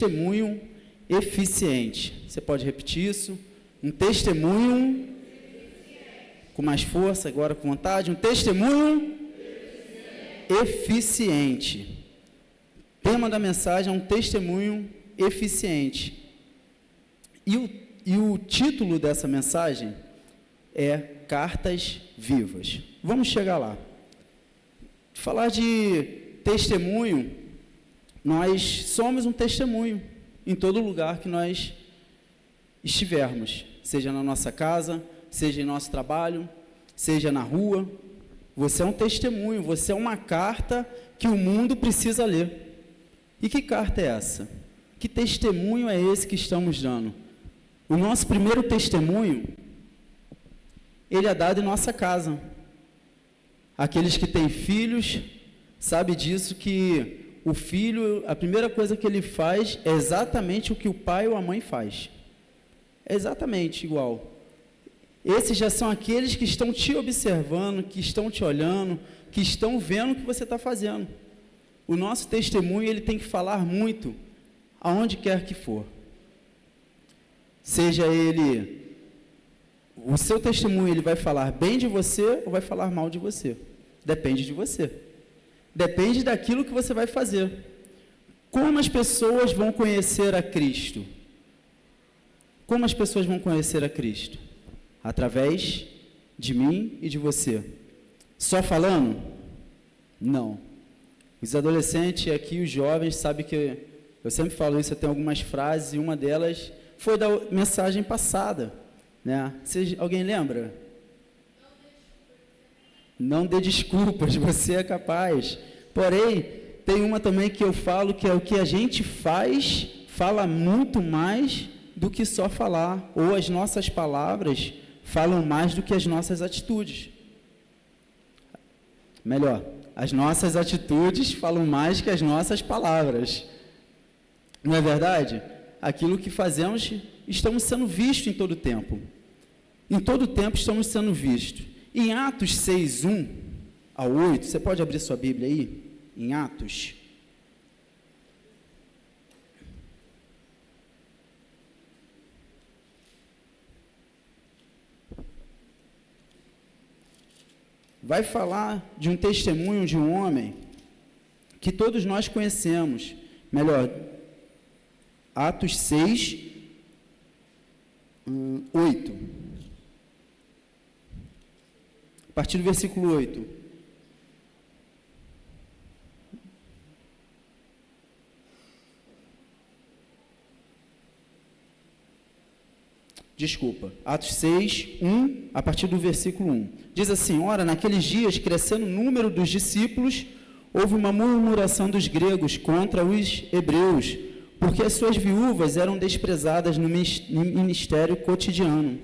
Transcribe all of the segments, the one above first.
testemunho eficiente. Você pode repetir isso? Um testemunho com mais força, agora com vontade. Um testemunho eficiente. O tema da mensagem é um testemunho eficiente. E o título dessa mensagem é Cartas Vivas. Vamos chegar lá. Falar de testemunho, nós somos um testemunho em todo lugar que nós estivermos, seja na nossa casa, seja em nosso trabalho, seja na rua. Você é um testemunho, você é uma carta que o mundo precisa ler. E que carta é essa? Que testemunho é esse que estamos dando? O nosso primeiro testemunho, ele é dado em nossa casa. Aqueles que têm filhos, sabem disso, que o filho, a primeira coisa que ele faz é exatamente o que o pai ou a mãe faz. É exatamente igual. Esses já são aqueles que estão te observando, que estão te olhando, que estão vendo o que você está fazendo. O nosso testemunho, ele tem que falar muito, aonde quer que for. Seja ele, o seu testemunho, ele vai falar bem de você ou vai falar mal de você. Depende de você. Depende daquilo que você vai fazer. Como as pessoas vão conhecer a Cristo? Como as pessoas vão conhecer a Cristo? Através de mim e de você. Só falando? Não. Os adolescentes aqui, os jovens, sabem que eu sempre falo isso, eu tenho algumas frases, e uma delas foi da mensagem passada, né? Alguém lembra? Não dê desculpas, você é capaz. Porém, tem uma também que eu falo, que é o que a gente faz, fala muito mais do que só falar, ou as nossas palavras falam mais do que as nossas atitudes. Melhor, as nossas atitudes falam mais que as nossas palavras. Não é verdade? Aquilo que fazemos, estamos sendo vistos em todo o tempo. Em todo o tempo estamos sendo vistos. Em Atos 6, 1 ao 8, você pode abrir sua Bíblia aí? Em Atos. Vai falar de um testemunho de um homem que todos nós conhecemos. Melhor, Atos 6, 8. A partir do versículo 8. Desculpa. Atos 6, 1, a partir do versículo 1. Diz assim: ora, naqueles dias, crescendo o número dos discípulos, houve uma murmuração dos gregos contra os hebreus, porque as suas viúvas eram desprezadas no ministério cotidiano.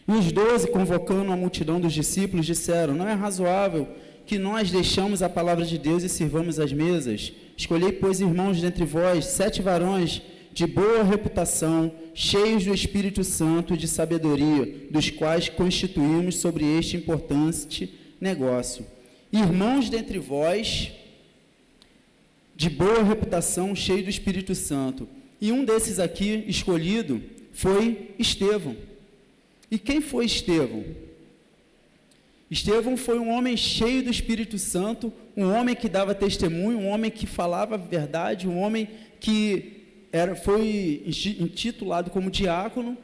E os 12, convocando a multidão dos discípulos, disseram: não é razoável que nós deixamos a palavra de Deus e sirvamos as mesas. Escolhei, pois, irmãos dentre vós, 7 varões de boa reputação, cheios do Espírito Santo e de sabedoria, dos quais constituímos sobre este importante negócio. Irmãos dentre vós, de boa reputação, cheios do Espírito Santo. E um desses aqui, escolhido, foi Estevão. E quem foi Estevão? Estevão foi um homem cheio do Espírito Santo, um homem que dava testemunho, um homem que falava a verdade, um homem que foi intitulado como diácono,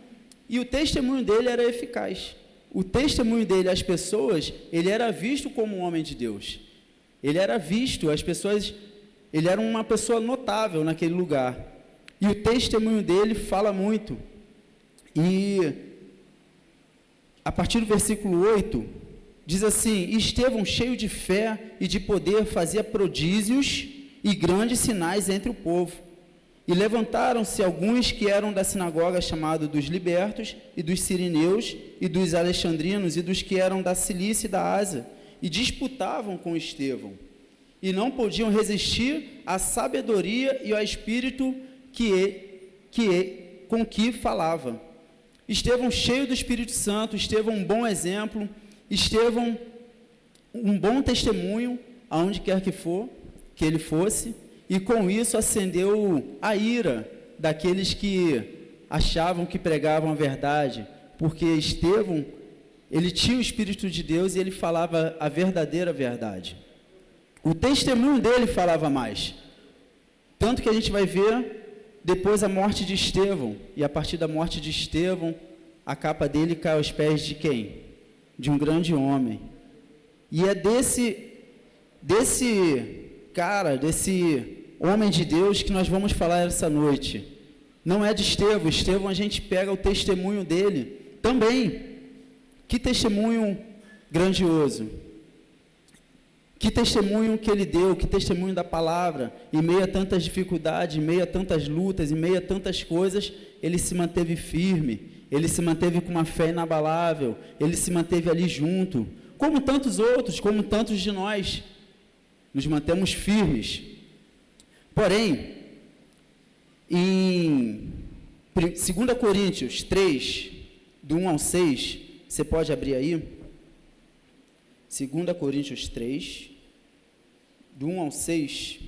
e o testemunho dele era eficaz. O testemunho dele às pessoas, ele era visto como um homem de Deus. Ele era visto, ele era uma pessoa notável naquele lugar. E o testemunho dele fala muito. E a partir do versículo 8, diz assim: Estevão, cheio de fé e de poder, fazia prodígios e grandes sinais entre o povo. E levantaram-se alguns que eram da sinagoga chamada dos libertos, e dos sirineus, e dos alexandrinos, e dos que eram da Cilícia e da Ásia, e disputavam com Estevão, e não podiam resistir à sabedoria e ao espírito com que falava. Estevão, cheio do Espírito Santo, Estevão, um bom exemplo, Estevão, um bom testemunho, aonde quer que ele fosse, e com isso acendeu a ira daqueles que achavam que pregavam a verdade, porque Estevão, ele tinha o Espírito de Deus e ele falava a verdadeira verdade. O testemunho dele falava mais. Tanto que a gente vai ver depois a morte de Estevão, e a partir da morte de Estevão, a capa dele cai aos pés de quem? De um grande homem. E é desse homem de Deus que nós vamos falar essa noite. Não é de Estevão. Estevão, a gente pega o testemunho dele também. Que testemunho grandioso. Que testemunho que ele deu, que testemunho da palavra. Em meio a tantas dificuldades, em meio a tantas lutas, em meio a tantas coisas, ele se manteve firme. Ele se manteve com uma fé inabalável. Ele se manteve ali junto. Como tantos outros, como tantos de nós. Nos mantemos firmes. Porém, em 2 Coríntios 3, do 1 ao 6, você pode abrir aí? 2 Coríntios 3, do 1 ao 6.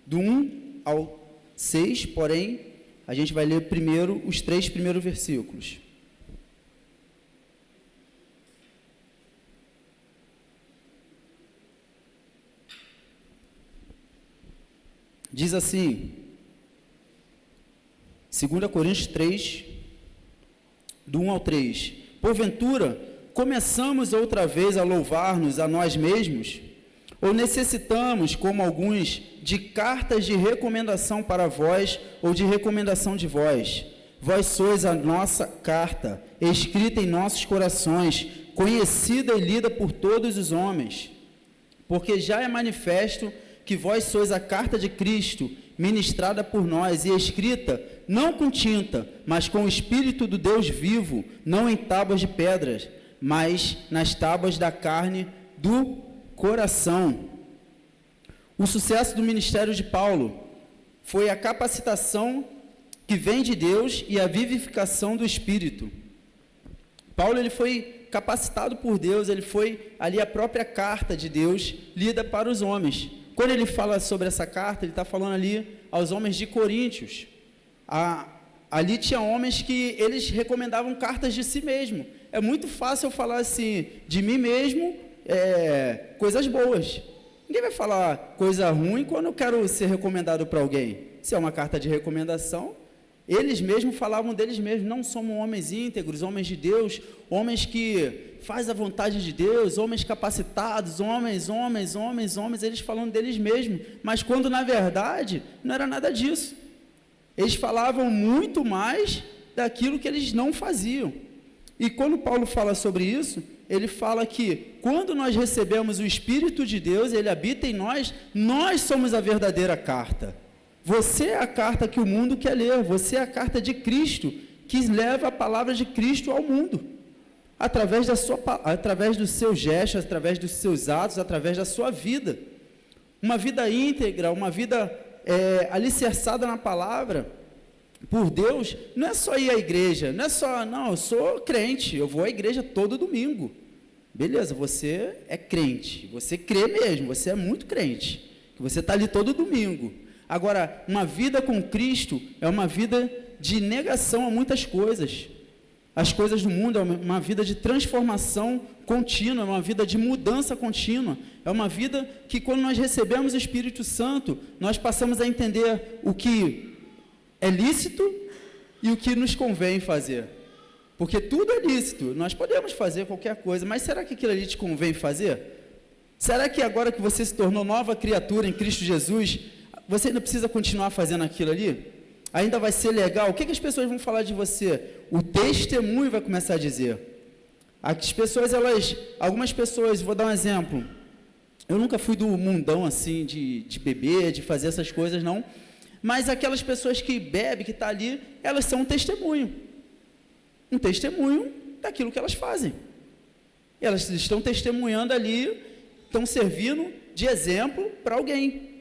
Do 1 ao 6, porém, a gente vai ler primeiro os 3 primeiros versículos. Diz assim, 2 Coríntios 3, do 1 ao 3. Porventura, começamos outra vez a louvar-nos a nós mesmos? Ou necessitamos, como alguns, de cartas de recomendação para vós, ou de recomendação de vós? Vós sois a nossa carta, escrita em nossos corações, conhecida e lida por todos os homens. Porque já é manifesto que vós sois a carta de Cristo, ministrada por nós e escrita, não com tinta, mas com o Espírito do Deus vivo, não em tábuas de pedras, mas nas tábuas da carne do coração. O sucesso do ministério de Paulo foi a capacitação que vem de Deus e a vivificação do Espírito. Paulo, ele foi capacitado por Deus, ele foi ali a própria carta de Deus, lida para os homens. Quando ele fala sobre essa carta, ele está falando ali aos homens de Coríntios. Ali tinha homens que eles recomendavam cartas de si mesmo. É muito fácil eu falar assim, de mim mesmo, coisas boas. Ninguém vai falar coisa ruim quando eu quero ser recomendado para alguém. Se é uma carta de recomendação, eles mesmos falavam deles mesmos, não somos homens íntegros, homens de Deus, homens que faz a vontade de Deus, homens capacitados, homens, eles falando deles mesmos, mas quando na verdade não era nada disso. Eles falavam muito mais daquilo que eles não faziam. E quando Paulo fala sobre isso, ele fala que quando nós recebemos o Espírito de Deus, ele habita em nós, nós somos a verdadeira carta. Você é a carta que o mundo quer ler, você é a carta de Cristo, que leva a palavra de Cristo ao mundo. Através dos seus gestos, através dos seus atos, através da sua vida. Uma vida íntegra, uma vida alicerçada na palavra, por Deus, não é só ir à igreja, não, eu sou crente, eu vou à igreja todo domingo. Beleza, você é crente, você crê mesmo, você é muito crente, que você está ali todo domingo. Agora, uma vida com Cristo é uma vida de negação a muitas coisas. As coisas do mundo é uma vida de transformação contínua, é uma vida de mudança contínua, é uma vida que quando nós recebemos o Espírito Santo, nós passamos a entender o que é lícito e o que nos convém fazer. Porque tudo é lícito, nós podemos fazer qualquer coisa, mas será que aquilo ali te convém fazer? Será que agora que você se tornou nova criatura em Cristo Jesus, você ainda precisa continuar fazendo aquilo ali? Ainda vai ser legal? O que as pessoas vão falar de você? O testemunho vai começar a dizer. Algumas pessoas, vou dar um exemplo, eu nunca fui do mundão assim, de beber, de fazer essas coisas não, mas aquelas pessoas que bebem, que estão ali, elas são um testemunho daquilo que elas fazem. Elas estão testemunhando ali, estão servindo de exemplo para alguém.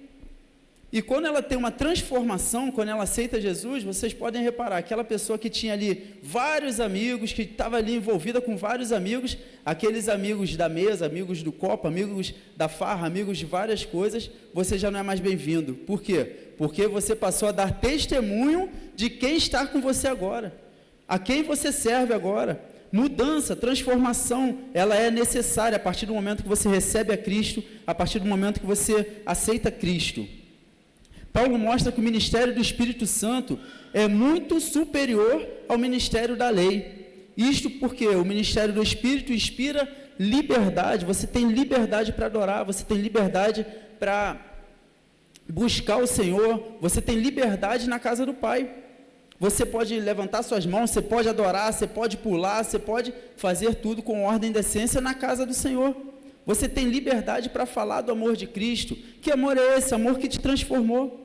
E quando ela tem uma transformação, quando ela aceita Jesus, vocês podem reparar, aquela pessoa que tinha ali vários amigos, que estava ali envolvida com vários amigos, aqueles amigos da mesa, amigos do copo, amigos da farra, amigos de várias coisas, você já não é mais bem-vindo. Por quê? Porque você passou a dar testemunho de quem está com você agora, a quem você serve agora. Mudança, transformação, ela é necessária a partir do momento que você recebe a Cristo, a partir do momento que você aceita Cristo. Paulo mostra que o ministério do Espírito Santo é muito superior ao ministério da lei. Isto porque o ministério do Espírito inspira liberdade, você tem liberdade para adorar, você tem liberdade para buscar o Senhor, você tem liberdade na casa do Pai. Você pode levantar suas mãos, você pode adorar, você pode pular, você pode fazer tudo com ordem e decência na casa do Senhor. Você tem liberdade para falar do amor de Cristo. Que amor é esse? Amor que te transformou.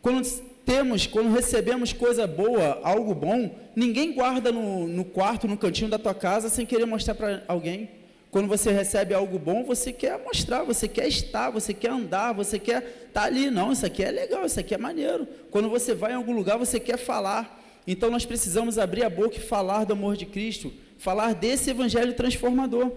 Quando recebemos coisa boa, algo bom, ninguém guarda no quarto, no cantinho da tua casa, sem querer mostrar para alguém. Quando você recebe algo bom, você quer mostrar, você quer estar, você quer andar, você quer estar ali. Não, isso aqui é legal, isso aqui é maneiro. Quando você vai em algum lugar, você quer falar. Então, nós precisamos abrir a boca e falar do amor de Cristo, falar desse evangelho transformador.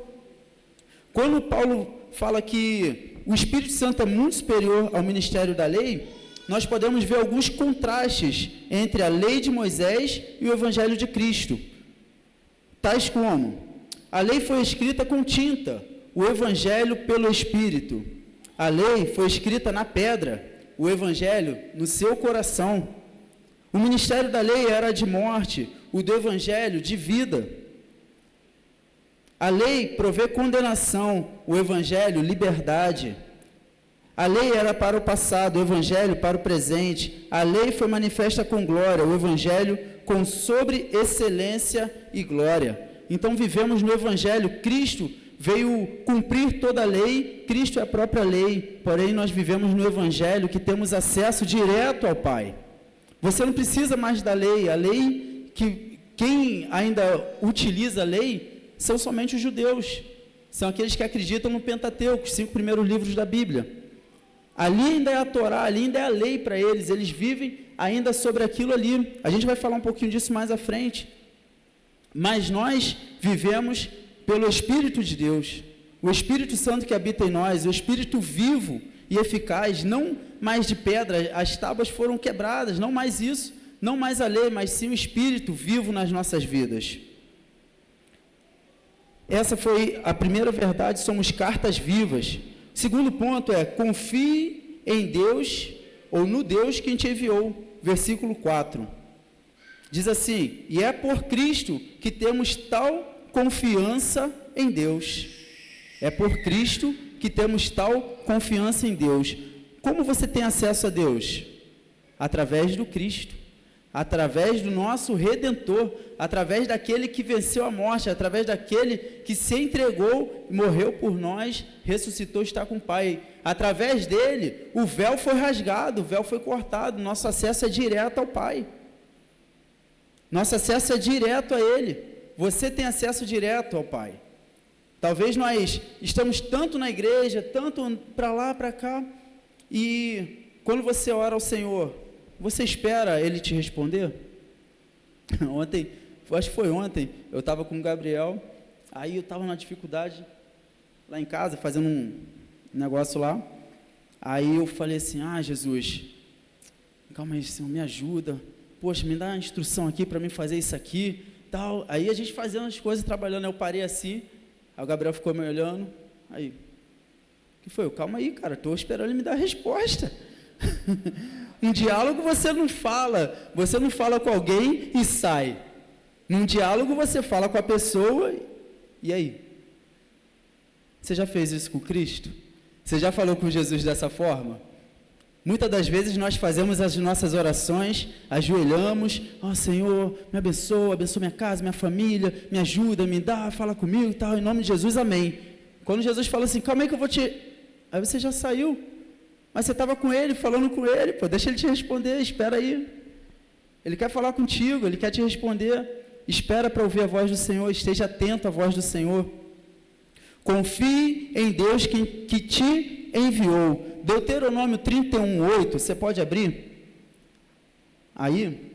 Quando Paulo fala que o Espírito Santo é muito superior ao ministério da lei, nós podemos ver alguns contrastes entre a lei de Moisés e o evangelho de Cristo. Tais como: a lei foi escrita com tinta, o evangelho pelo Espírito. A lei foi escrita na pedra, o evangelho no seu coração. O ministério da lei era de morte, o do evangelho de vida. A lei provê condenação, o evangelho liberdade. A lei era para o passado, o evangelho para o presente. A lei foi manifesta com glória, o evangelho com sobreexcelência e glória. Então vivemos no evangelho. Cristo veio cumprir toda a lei, Cristo é a própria lei, porém nós vivemos no evangelho que temos acesso direto ao Pai. Você não precisa mais da lei, a lei que quem ainda utiliza a lei são somente os judeus, são aqueles que acreditam no Pentateuco, os 5 primeiros livros da Bíblia. Ali ainda é a Torá, ali ainda é a lei para eles, eles vivem ainda sobre aquilo ali. A gente vai falar um pouquinho disso mais à frente. Mas nós vivemos pelo Espírito de Deus, o Espírito Santo que habita em nós, o Espírito vivo e eficaz, não mais de pedra, as tábuas foram quebradas, não mais isso, não mais a lei, mas sim o Espírito vivo nas nossas vidas. Essa foi a primeira verdade, somos cartas vivas. O segundo ponto é: confie em Deus, ou no Deus que te enviou, versículo 4. Diz assim: e é por Cristo que temos tal confiança em Deus. É por Cristo que temos tal confiança em Deus. Como você tem acesso a Deus? Através do Cristo, através do nosso Redentor, através daquele que venceu a morte, através daquele que se entregou, morreu por nós, ressuscitou, está com o Pai. Através dele, o véu foi rasgado, o véu foi cortado, nosso acesso é direto ao Pai. Nosso acesso é direto a Ele. Você tem acesso direto ao Pai. Talvez nós estamos tanto na igreja, tanto para lá, para cá, e quando você ora ao Senhor, você espera Ele te responder? Ontem, acho que foi ontem, eu estava com o Gabriel, aí eu estava na dificuldade, lá em casa, fazendo um negócio lá, aí eu falei assim: Jesus, calma aí, Senhor, me ajuda, poxa, me dá uma instrução aqui para mim fazer isso aqui, tal. Aí a gente fazendo as coisas, trabalhando, eu parei assim, aí o Gabriel ficou me olhando, aí, o que foi? Calma aí, cara, estou esperando ele me dar a resposta. Um diálogo você não fala com alguém e sai. Num diálogo você fala com a pessoa, e aí? Você já fez isso com Cristo? Você já falou com Jesus dessa forma? Muitas das vezes nós fazemos as nossas orações, ajoelhamos: Senhor, me abençoa minha casa, minha família, me ajuda, me dá, fala comigo e tal, em nome de Jesus, amém. Quando Jesus fala assim: calma aí que eu vou te... Aí você já saiu, mas você estava com ele, falando com ele, deixa ele te responder, espera aí. Ele quer falar contigo, ele quer te responder, espera para ouvir a voz do Senhor, esteja atento à voz do Senhor. Confie em Deus que te enviou. Deuteronômio 31:8, você pode abrir? Aí.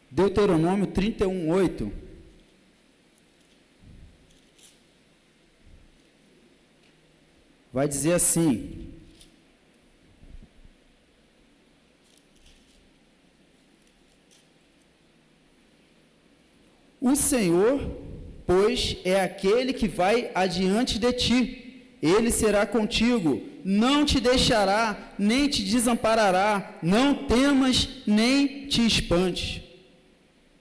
Deuteronômio 31:8. Vai dizer assim: o Senhor, pois, é aquele que vai adiante de ti, ele será contigo, não te deixará, nem te desamparará, não temas, nem te espantes.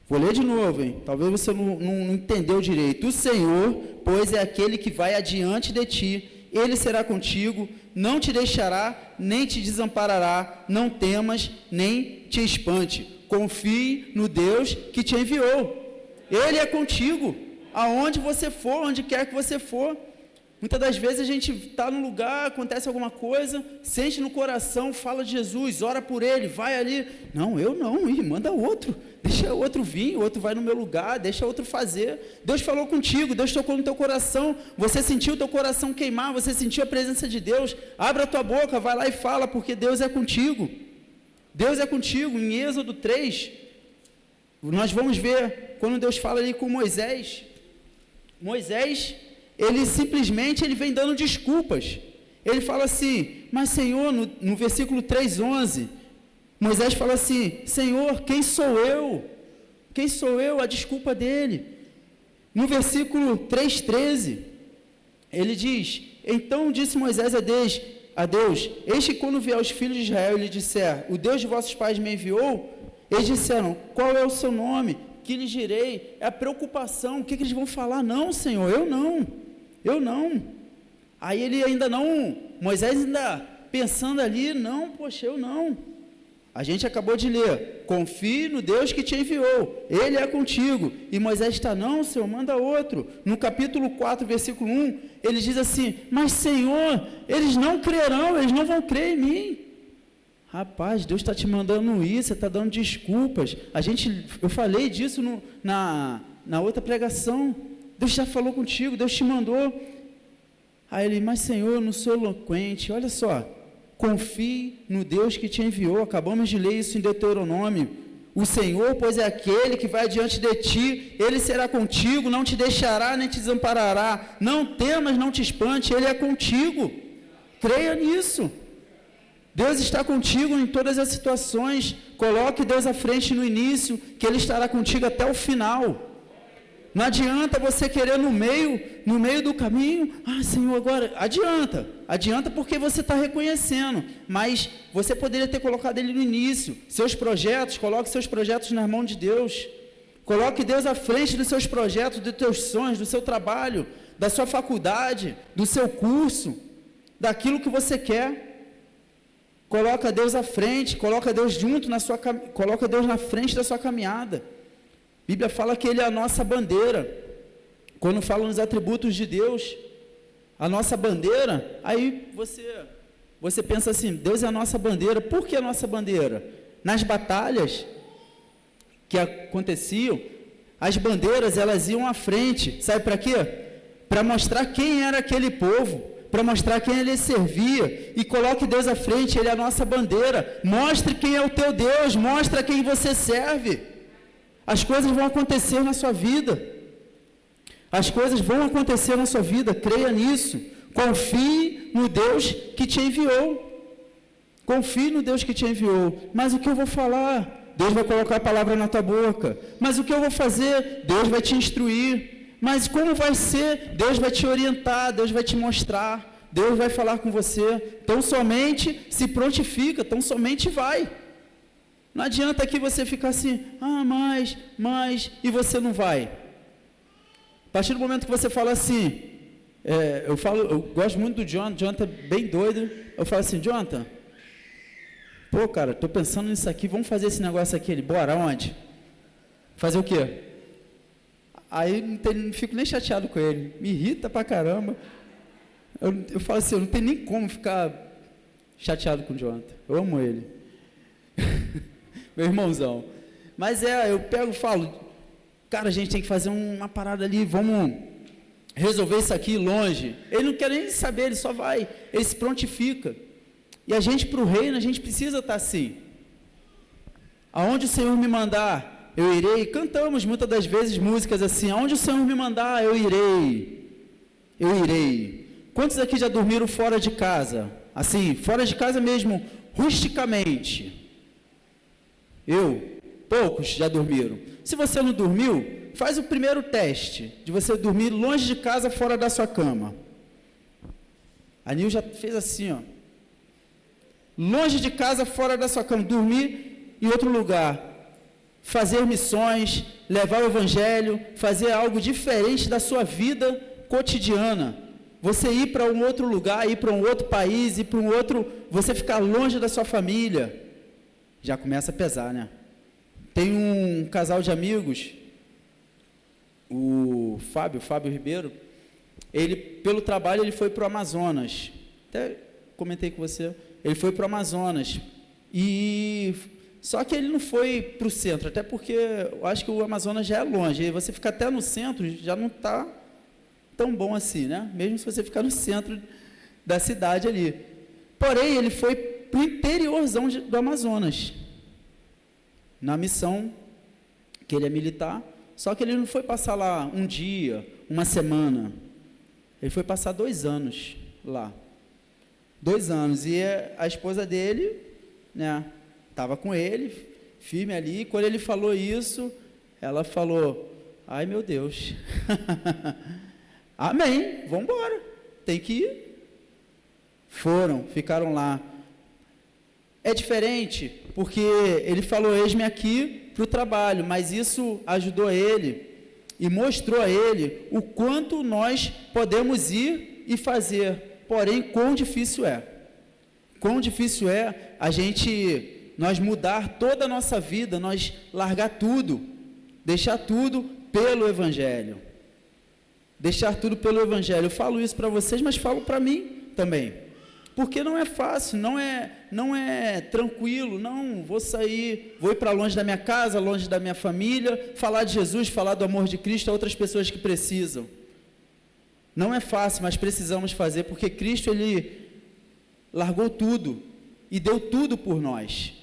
Vou ler de novo, hein? Talvez você não entendeu direito. O Senhor, pois, é aquele que vai adiante de ti, ele será contigo, não te deixará, nem te desamparará, não temas, nem te espante. Confie no Deus que te enviou. Ele é contigo, aonde você for, onde quer que você for. Muitas das vezes a gente está num lugar, acontece alguma coisa, sente no coração, fala de Jesus, ora por ele, vai ali. Não, eu não, manda outro, deixa outro vir, o outro vai no meu lugar, deixa outro fazer. Deus falou contigo, Deus tocou no teu coração, você sentiu o teu coração queimar, você sentiu a presença de Deus, abre a tua boca, vai lá e fala, porque Deus é contigo. Deus é contigo. Em Êxodo 3, nós vamos ver, quando Deus fala ali com Moisés, ele simplesmente vem dando desculpas. Ele fala assim, mas Senhor, no versículo 3:11, Moisés fala assim, Senhor, quem sou eu? Quem sou eu? A desculpa dele. No versículo 3:13, ele diz, então disse Moisés a Deus, eis que quando vier os filhos de Israel e lhe disser, o Deus de vossos pais me enviou, eles disseram, qual é o seu nome? Que lhes direi? É a preocupação, o que eles vão falar? Não, Senhor, eu não. Aí ele ainda não, Moisés ainda pensando ali, não, poxa, eu não. A gente acabou de ler, confie no Deus que te enviou, ele é contigo. E Moisés está, não, Senhor, manda outro. No capítulo 4, versículo 1, ele diz assim, mas Senhor, eles não crerão, eles não vão crer em mim. Rapaz, Deus está te mandando isso, você está dando desculpas. Eu falei disso na outra pregação. Deus já falou contigo, Deus te mandou. Aí ele, mas Senhor, eu não sou eloquente. Olha só, confie no Deus que te enviou. Acabamos de ler isso em Deuteronômio. O Senhor, pois, é aquele que vai diante de ti, ele será contigo, não te deixará nem te desamparará. Não temas, não te espante, ele é contigo. Creia nisso. Deus está contigo em todas as situações. Coloque Deus à frente no início, que ele estará contigo até o final. Não adianta você querer no meio do caminho, Senhor, agora, adianta porque você está reconhecendo, mas você poderia ter colocado ele no início, seus projetos, coloque seus projetos nas mãos de Deus, coloque Deus à frente dos seus projetos, dos teus sonhos, do seu trabalho, da sua faculdade, do seu curso, daquilo que você quer. Coloca Deus à frente, coloca Deus coloca Deus na frente da sua caminhada. A Bíblia fala que ele é a nossa bandeira. Quando fala nos atributos de Deus, a nossa bandeira, aí você pensa assim, Deus é a nossa bandeira. Por que a nossa bandeira? Nas batalhas que aconteciam, as bandeiras elas iam à frente. Sabe para quê? Para mostrar quem era aquele povo, para mostrar quem ele servia, e coloque Deus à frente, ele é a nossa bandeira. Mostre quem é o teu Deus, mostre quem você serve. As coisas vão acontecer na sua vida. As coisas vão acontecer na sua vida, creia nisso. Confie no Deus que te enviou. Confie no Deus que te enviou. Mas o que eu vou falar? Deus vai colocar a palavra na tua boca. Mas o que eu vou fazer? Deus vai te instruir. Mas como vai ser? Deus vai te orientar, Deus vai te mostrar, Deus vai falar com você. Então somente se prontifica, então somente vai. Não adianta aqui você ficar assim, mas, e você não vai. A partir do momento que você fala assim, eu gosto muito do Jonathan é bem doido, eu falo assim, Jonathan, pô cara, estou pensando nisso aqui, vamos fazer esse negócio aqui, ele, bora, onde? Fazer o quê? Aí não fico nem chateado com ele, me irrita pra caramba. Eu falo assim, eu não tenho nem como ficar chateado com o Jonathan, eu amo ele. Meu irmãozão. Mas eu pego e falo, cara, a gente tem que fazer uma parada ali, vamos resolver isso aqui longe. Ele não quer nem saber, ele só vai, ele se prontifica. E a gente, para o reino, a gente precisa estar assim. Aonde o Senhor me mandar, eu irei. Cantamos muitas das vezes músicas assim, aonde o Senhor me mandar, eu irei. Eu irei. Quantos aqui já dormiram fora de casa? Assim, fora de casa mesmo, rusticamente. Poucos já dormiram. Se você não dormiu, faz o primeiro teste de você dormir longe de casa, fora da sua cama. A Nil já fez assim, ó. Longe de casa, fora da sua cama, dormir em outro lugar, fazer missões, levar o evangelho, fazer algo diferente da sua vida cotidiana. Você ir para um outro lugar, ir para um outro país, ir para um outro, você ficar longe da sua família, já começa a pesar, né? Tem um casal de amigos, o Fábio Ribeiro, ele, pelo trabalho, ele foi para o Amazonas, até comentei com você, ele foi para o Amazonas, só que ele não foi para o centro, até porque eu acho que o Amazonas já é longe, e você ficar até no centro já não está tão bom assim, né? Mesmo se você ficar no centro da cidade ali. Porém, ele foi para o interiorzão do Amazonas, na missão, que ele é militar, só que ele não foi passar lá um dia, uma semana, ele foi passar 2 anos lá. 2 anos, e a esposa dele, né, estava com ele, firme ali, e quando ele falou isso, ela falou, ai meu Deus, amém, vamos embora, tem que ir. Ficaram lá. É diferente, porque ele falou, eis-me aqui para o trabalho, mas isso ajudou ele, e mostrou a ele o quanto nós podemos ir e fazer. Porém, quão difícil é nós mudar toda a nossa vida, nós largar tudo, deixar tudo pelo Evangelho. Deixar tudo pelo Evangelho. Eu falo isso para vocês, mas falo para mim também. Porque não é fácil, não é tranquilo, não vou ir para longe da minha casa, longe da minha família, falar de Jesus, falar do amor de Cristo a outras pessoas que precisam. Não é fácil, mas precisamos fazer, porque Cristo, Ele largou tudo e deu tudo por nós.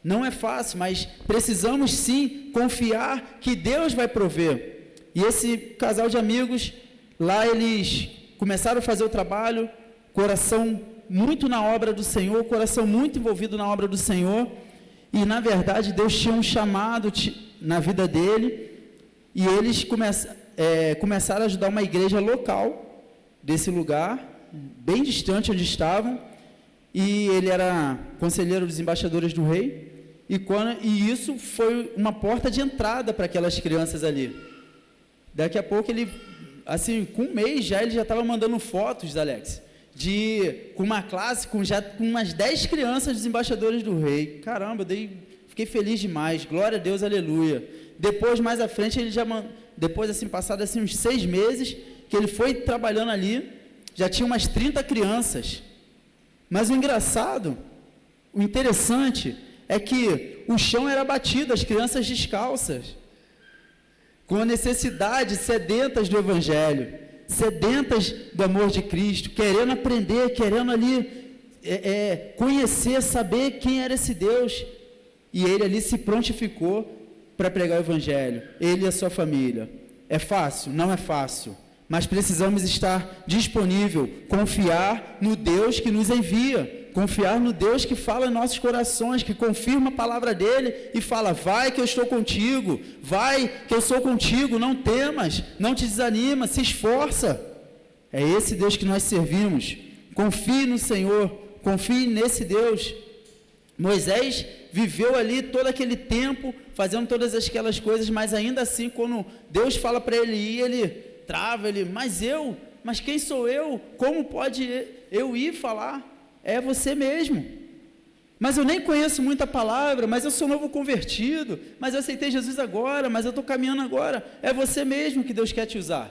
Não é fácil, mas precisamos sim confiar que Deus vai prover. E esse casal de amigos, lá eles começaram a fazer o trabalho, coração muito na obra do Senhor, coração muito envolvido na obra do Senhor, e na verdade Deus tinha um chamado na vida dele, e eles começaram a ajudar uma igreja local desse lugar, bem distante onde estavam, e ele era conselheiro dos embaixadores do rei, e isso foi uma porta de entrada para aquelas crianças ali. Daqui a pouco ele, assim, com 1 mês ele já estava mandando fotos, Alex, com uma classe, com umas 10 crianças dos embaixadores do rei. Caramba, fiquei feliz demais, glória a Deus, aleluia. Depois, mais à frente, ele já depois, assim, passado assim, uns 6 meses, que ele foi trabalhando ali, já tinha umas 30 crianças. Mas o engraçado, o interessante, é que o chão era batido, as crianças descalças, com a necessidade, sedentas do Evangelho, sedentas do amor de Cristo, querendo aprender, querendo ali conhecer, saber quem era esse Deus. E ele ali se prontificou para pregar o Evangelho, ele e a sua família. É fácil? Não é fácil, mas precisamos estar disponível, confiar no Deus que nos envia, confiar no Deus que fala em nossos corações, que confirma a palavra dele e fala, vai que eu estou contigo, vai que eu sou contigo, não temas, não te desanima, se esforça. É esse Deus que nós servimos. Confie no Senhor, confie nesse Deus. Moisés viveu ali todo aquele tempo, fazendo todas aquelas coisas, mas ainda assim, quando Deus fala para ele ir, ele trava, mas quem sou eu? Como pode eu ir falar? É você mesmo. Mas eu nem conheço muita palavra, mas eu sou novo convertido, mas eu aceitei Jesus agora, mas eu estou caminhando agora. É você mesmo que Deus quer te usar.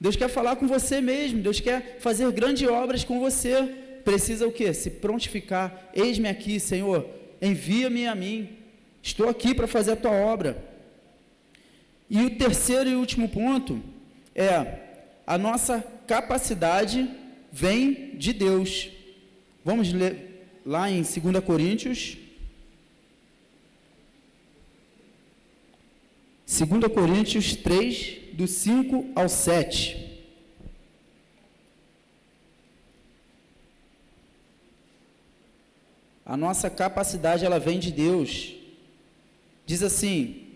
Deus quer falar com você mesmo, Deus quer fazer grandes obras com você. Precisa o quê? Se prontificar. Eis-me aqui, Senhor, envia-me a mim. Estou aqui para fazer a tua obra. E o terceiro e último ponto é: a nossa capacidade vem de Deus. Vamos ler lá em 2 Coríntios. 2 Coríntios 3, do 5 ao 7. A nossa capacidade, ela vem de Deus. Diz assim: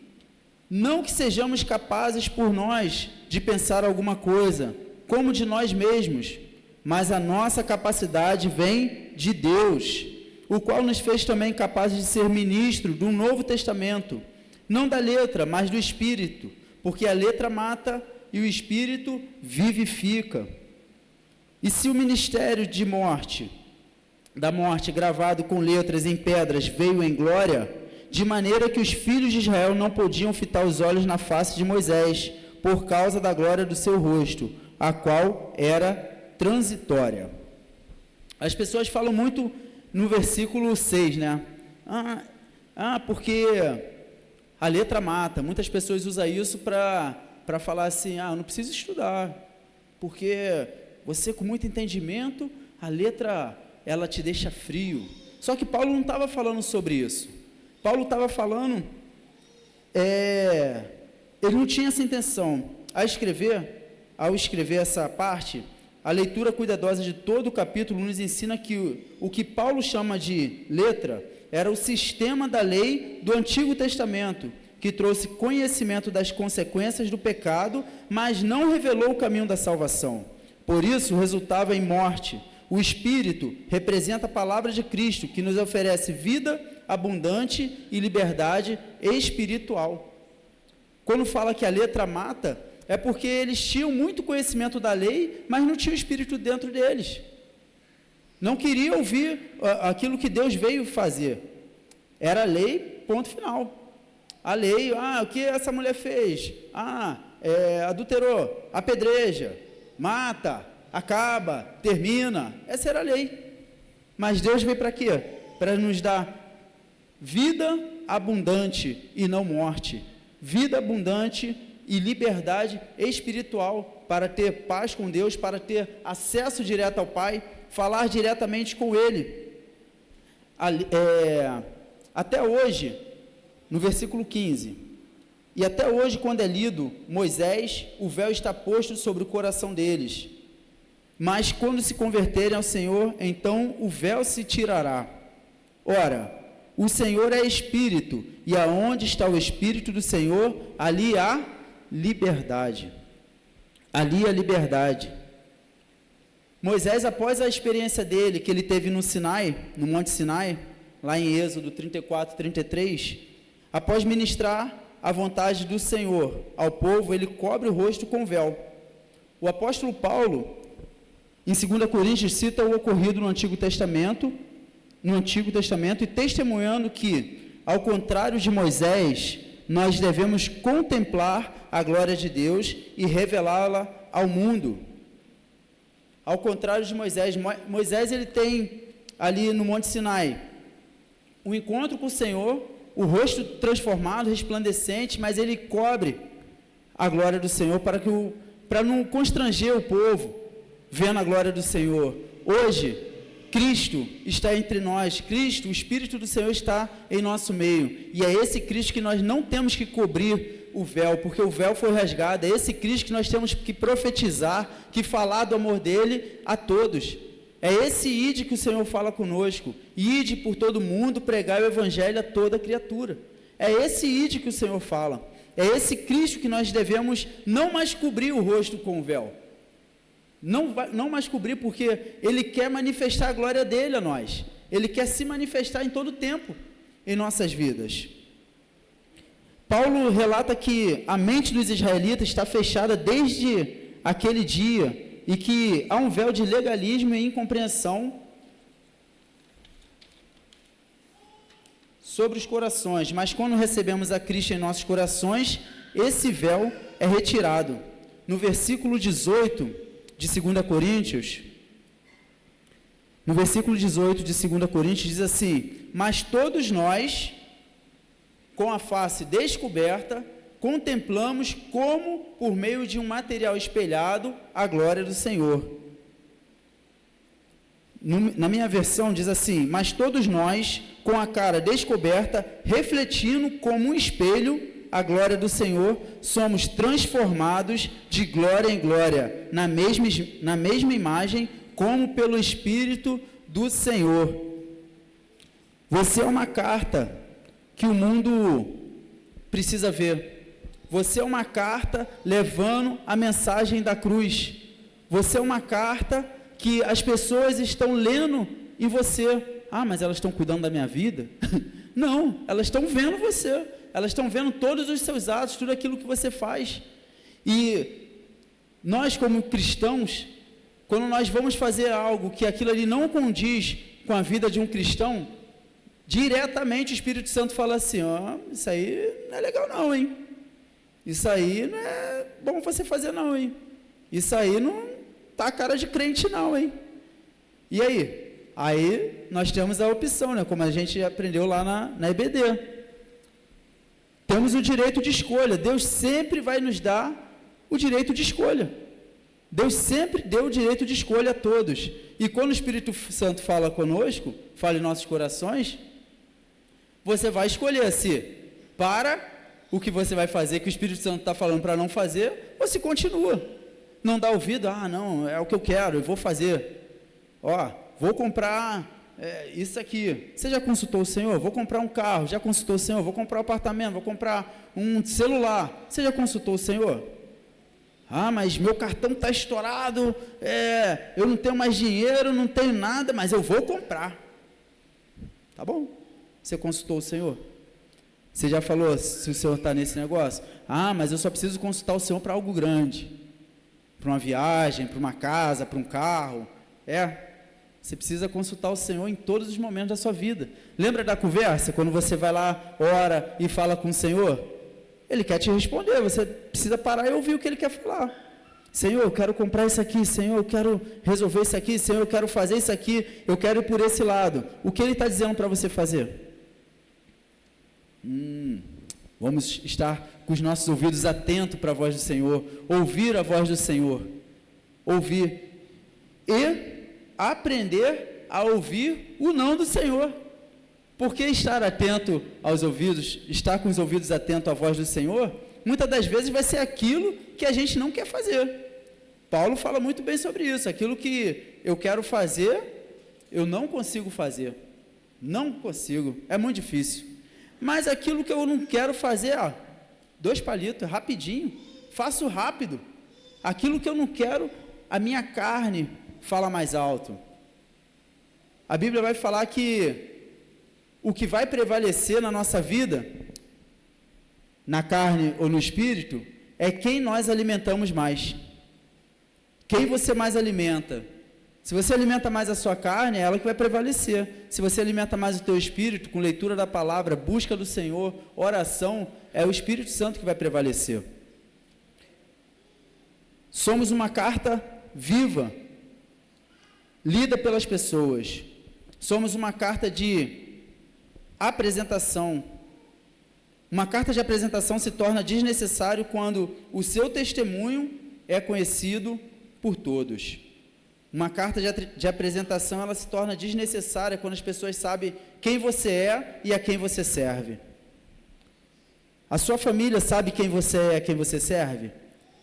não que sejamos capazes por nós de pensar alguma coisa, como de nós mesmos, mas a nossa capacidade vem de Deus, o qual nos fez também capazes de ser ministro do Novo Testamento, não da letra, mas do Espírito, porque a letra mata e o Espírito vivifica. E se o ministério da morte gravado com letras em pedras veio em glória, de maneira que os filhos de Israel não podiam fitar os olhos na face de Moisés, por causa da glória do seu rosto, a qual era transitória. As pessoas falam muito no versículo 6, né? Porque a letra mata. Muitas pessoas usam isso para falar assim: eu não preciso estudar, porque você com muito entendimento, a letra, ela te deixa frio. Só que Paulo não estava falando sobre isso. Paulo estava falando, ele não tinha essa intenção. Ao escrever essa parte, a leitura cuidadosa de todo o capítulo nos ensina que o que Paulo chama de letra era o sistema da lei do Antigo Testamento, que trouxe conhecimento das consequências do pecado, mas não revelou o caminho da salvação. Por isso, resultava em morte. O Espírito representa a palavra de Cristo, que nos oferece vida abundante e liberdade espiritual. Quando fala que a letra mata, é porque eles tinham muito conhecimento da lei, mas não tinha o Espírito dentro deles. Não queriam ouvir aquilo que Deus veio fazer. Era a lei, ponto final. A lei, o que essa mulher fez? Adulterou, apedreja, mata, acaba, termina. Essa era a lei. Mas Deus veio para quê? Para nos dar vida abundante e não morte. Vida abundante e liberdade espiritual, para ter paz com Deus, para ter acesso direto ao Pai, falar diretamente com Ele. Até hoje, no versículo 15, e até hoje, quando é lido Moisés, o véu está posto sobre o coração deles, mas quando se converterem ao Senhor, então o véu se tirará. Ora, o Senhor é Espírito, e aonde está o Espírito do Senhor, ali há liberdade. Ali há liberdade. Moisés, após a experiência dele, que ele teve no Sinai, no Monte Sinai, lá em Êxodo 34, 33, após ministrar a vontade do Senhor ao povo, ele cobre o rosto com véu. O apóstolo Paulo, em 2 Coríntios, cita o ocorrido no Antigo Testamento, e testemunhando que, ao contrário de Moisés, nós devemos contemplar a glória de Deus e revelá-la ao mundo. Ao contrário de Moisés, Moisés ele tem ali no Monte Sinai um encontro com o Senhor, o rosto transformado, resplandecente, mas ele cobre a glória do Senhor para não constranger o povo vendo a glória do Senhor. Hoje, Cristo está entre nós, Cristo, o Espírito do Senhor está em nosso meio, e é esse Cristo que nós não temos que cobrir o véu, porque o véu foi rasgado. É esse Cristo que nós temos que profetizar, que falar do amor dele a todos. É esse ide que o Senhor fala conosco: ide por todo mundo, pregar o evangelho a toda criatura. É esse ide que o Senhor fala. É esse Cristo que nós devemos não mais cobrir o rosto com o véu. Não mais cobrir, porque Ele quer manifestar a glória dEle a nós. Ele quer se manifestar em todo tempo em nossas vidas. Paulo relata que a mente dos israelitas está fechada desde aquele dia, e que há um véu de legalismo e incompreensão sobre os corações, mas quando recebemos a Cristo em nossos corações, esse véu é retirado. No versículo 18 de 2 Coríntios, diz assim: mas todos nós com a face descoberta, contemplamos como, por meio de um material espelhado, a glória do Senhor. Na minha versão diz assim: mas todos nós, com a cara descoberta, refletindo como um espelho a glória do Senhor, somos transformados de glória em glória, na mesma imagem, como pelo Espírito do Senhor. Você é uma carta que o mundo precisa ver. Você é uma carta levando a mensagem da cruz. Você é uma carta que as pessoas estão lendo em você. Ah, mas elas estão cuidando da minha vida? Não, elas estão vendo você. Elas estão vendo todos os seus atos, tudo aquilo que você faz. E nós, como cristãos, quando nós vamos fazer algo que aquilo ali não condiz com a vida de um cristão, diretamente o Espírito Santo fala assim: ó, isso aí não é legal não, hein? Isso aí não é bom você fazer não, hein? Isso aí não tá a cara de crente não, hein? E aí? Aí nós temos a opção, né? Como a gente aprendeu lá na EBD. Temos o direito de escolha. Deus sempre vai nos dar o direito de escolha. Deus sempre deu o direito de escolha a todos. E quando o Espírito Santo fala conosco, fala em nossos corações, você vai escolher se para o que você vai fazer, que o Espírito Santo está falando para não fazer, ou se continua. Não dá ouvido: ah, não, é o que eu quero, eu vou fazer. Ó, vou comprar isso aqui. Você já consultou o Senhor? Vou comprar um carro. Já consultou o Senhor? Vou comprar um apartamento, vou comprar um celular. Você já consultou o Senhor? Ah, mas meu cartão está estourado, eu não tenho mais dinheiro, não tenho nada, mas eu vou comprar. Tá bom. Você consultou o Senhor? Você já falou se o Senhor está nesse negócio? Ah, mas eu só preciso consultar o Senhor para algo grande. Para uma viagem, para uma casa, para um carro. Você precisa consultar o Senhor em todos os momentos da sua vida. Lembra da conversa? Quando você vai lá, ora e fala com o Senhor? Ele quer te responder, você precisa parar e ouvir o que Ele quer falar. Senhor, eu quero comprar isso aqui. Senhor, eu quero resolver isso aqui. Senhor, eu quero fazer isso aqui. Eu quero ir por esse lado. O que Ele está dizendo para você fazer? Vamos estar com os nossos ouvidos atentos para a voz do Senhor. Ouvir a voz do Senhor. Ouvir. E aprender a ouvir o não do Senhor. Porque estar atento aos ouvidos, estar com os ouvidos atentos à voz do Senhor, muitas das vezes vai ser aquilo que a gente não quer fazer. Paulo fala muito bem sobre isso. Aquilo que eu quero fazer, eu não consigo fazer. Não consigo, é muito difícil. Mas aquilo que eu não quero fazer, 2 palitos, rapidinho, faço rápido. Aquilo que eu não quero, a minha carne fala mais alto. A Bíblia vai falar que o que vai prevalecer na nossa vida, na carne ou no espírito, é quem nós alimentamos mais. Quem você mais alimenta. Se você alimenta mais a sua carne, é ela que vai prevalecer. Se você alimenta mais o teu espírito, com leitura da palavra, busca do Senhor, oração, é o Espírito Santo que vai prevalecer. Somos uma carta viva, lida pelas pessoas. Somos uma carta de apresentação. Uma carta de apresentação se torna desnecessário quando o seu testemunho é conhecido por todos. Uma carta de apresentação, ela se torna desnecessária quando as pessoas sabem quem você é e a quem você serve. A sua família sabe quem você é e a quem você serve?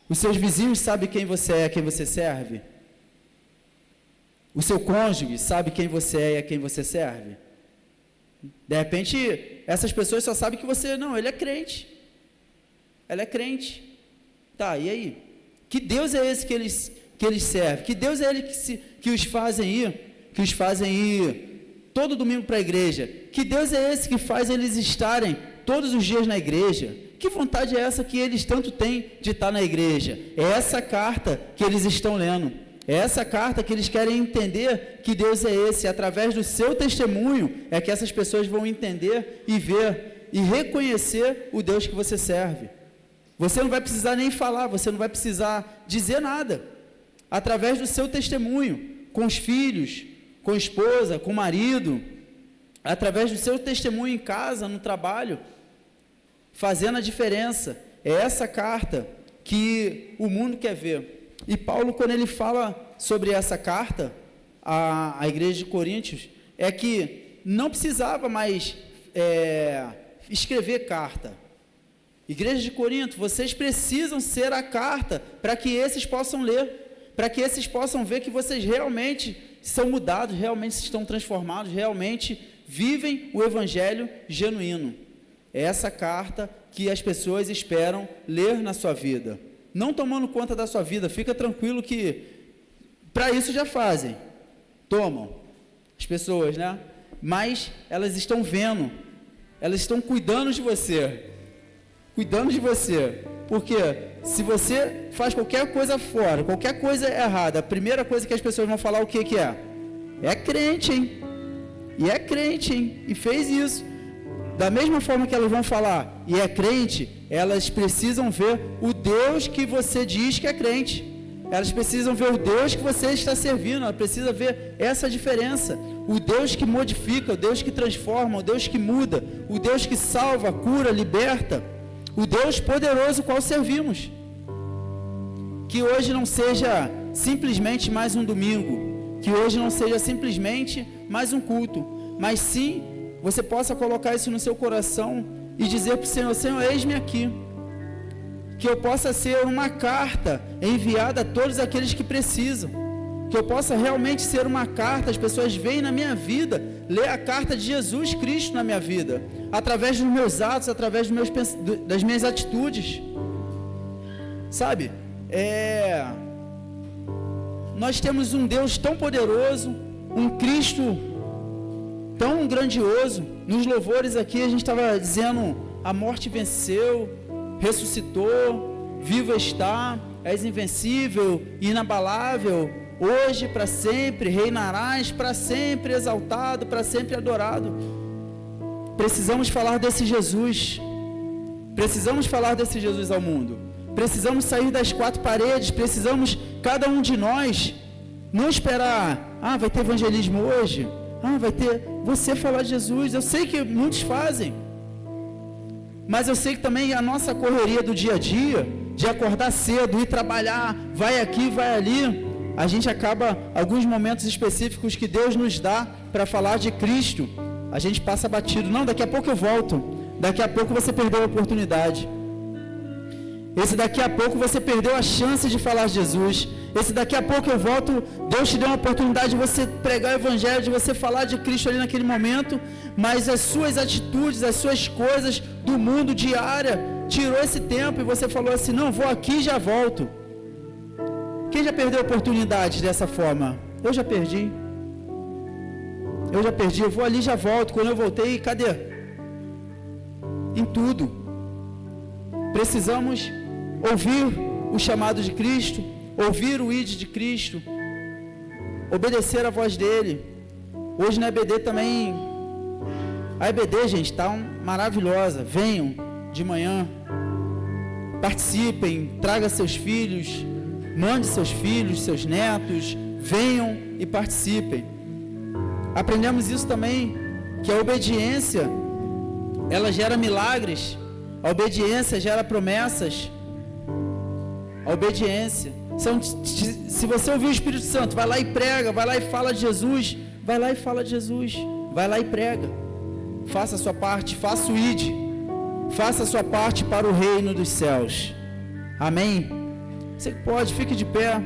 Os seus vizinhos sabem quem você é e a quem você serve? O seu cônjuge sabe quem você é e a quem você serve? De repente, essas pessoas só sabem que você, não, ele é crente. Ela é crente. Tá, e aí? Que Deus é esse que eles servem? Que Deus é ele que os fazem ir todo domingo para a igreja? Que Deus é esse que faz eles estarem todos os dias na igreja? Que vontade é essa que eles tanto têm de estar na igreja? É essa carta que eles estão lendo. É essa carta que eles querem entender que Deus é esse. Através do seu testemunho é que essas pessoas vão entender e ver e reconhecer o Deus que você serve. Você não vai precisar nem falar, você não vai precisar dizer nada. Através do seu testemunho, com os filhos, com a esposa, com o marido, através do seu testemunho em casa, no trabalho, fazendo a diferença. É essa carta que o mundo quer ver. E Paulo, quando ele fala sobre essa carta à igreja de Coríntios, é que não precisava mais escrever carta. Igreja de Corinto, vocês precisam ser a carta para que esses possam ler, para que esses possam ver que vocês realmente são mudados, realmente estão transformados, realmente vivem o evangelho genuíno. É essa carta que as pessoas esperam ler na sua vida. Não tomando conta da sua vida, fica tranquilo que para isso já fazem. Tomam as pessoas, né? Mas elas estão vendo, elas estão cuidando de você. Cuidando de você, porque se você faz qualquer coisa fora, qualquer coisa errada, a primeira coisa que as pessoas vão falar o que é? É crente, hein? E é crente, hein? E fez isso. Da mesma forma que elas vão falar, e é crente, elas precisam ver o Deus que você diz que é crente. Elas precisam ver o Deus que você está servindo, ela precisa ver essa diferença. O Deus que modifica, o Deus que transforma, o Deus que muda, o Deus que salva, cura, liberta. O Deus poderoso qual servimos. Que hoje não seja simplesmente mais um domingo, que hoje não seja simplesmente mais um culto, mas sim você possa colocar isso no seu coração e dizer para o Senhor: Senhor, eis-me aqui. Que eu possa ser uma carta enviada a todos aqueles que precisam. Que eu possa realmente ser uma carta, as pessoas veem na minha vida, lê a carta de Jesus Cristo na minha vida, através dos meus atos, através das minhas atitudes. Sabe? Nós temos um Deus tão poderoso, um Cristo tão grandioso. Nos louvores aqui a gente estava dizendo: a morte venceu, ressuscitou, vivo está, és invencível, inabalável, hoje para sempre, reinarás para sempre, exaltado, para sempre adorado. Precisamos falar desse Jesus, precisamos falar desse Jesus ao mundo, precisamos sair das quatro paredes, precisamos, cada um de nós, não esperar, vai ter evangelismo hoje, vai ter, você falar de Jesus. Eu sei que muitos fazem, mas eu sei que também a nossa correria do dia a dia, de acordar cedo, ir trabalhar, vai aqui, vai ali, a gente acaba, alguns momentos específicos que Deus nos dá para falar de Cristo, a gente passa batido. Não, daqui a pouco eu volto, daqui a pouco você perdeu a oportunidade, esse daqui a pouco você perdeu a chance de falar de Jesus, esse daqui a pouco eu volto, Deus te deu uma oportunidade de você pregar o evangelho, de você falar de Cristo ali naquele momento, mas as suas atitudes, as suas coisas do mundo diária, tirou esse tempo e você falou assim: não, vou aqui e já volto. Quem já perdeu oportunidades dessa forma? Eu já perdi, eu vou ali e já volto. Quando eu voltei, cadê? Em tudo. Precisamos ouvir o chamado de Cristo, ouvir o ID de Cristo, obedecer a voz dele. Hoje na EBD também, a EBD, gente, está maravilhosa. Venham de manhã, participem, traga seus filhos, mande seus filhos, seus netos, venham e participem. Aprendemos isso também, que a obediência, ela gera milagres, a obediência gera promessas, a obediência. Se você ouvir o Espírito Santo, vai lá e prega, vai lá e fala de Jesus, vai lá e fala de Jesus, vai lá e prega. Faça a sua parte, faça o ID, faça a sua parte para o reino dos céus. Amém? Você pode, fique de pé.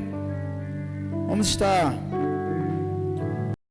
Vamos estar